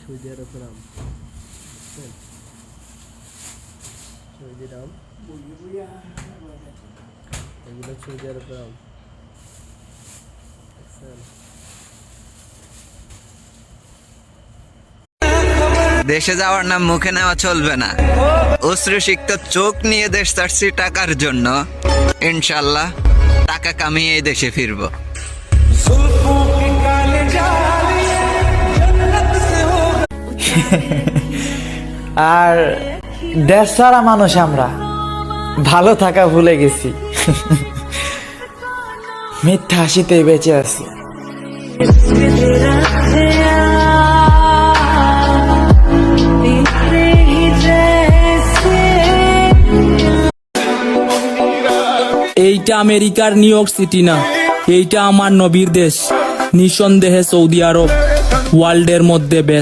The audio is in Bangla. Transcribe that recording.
সৌদি আরবের আম, বুঝছেন? সৌদির আম, এগুলো সৌদি আরবের আম, বুঝছেন? দেশে যাওয়ার নাম মুখে নেওয়া চলবে না। অশ্রুসিক্ত চোখ নিয়ে দেশ ছাড়ছি টাকার জন্য। ইনশাল্লাহ টাকা কামিয়ে এই দেশে ফিরবো। আর দেশ ছাড়া মানুষ আমরা, ভালো থাকা ভুলে গেছি। মিথ্যা হাসিতেই বেঁচে আছি। এইটা আমেরিকার নিউ ইয়র্ক সিটি না, এইটা আমার নবীর দেশ। নিঃসন্দেহে সৌদি আরব ওয়ার্ল্ডের মধ্যে বেস্ট।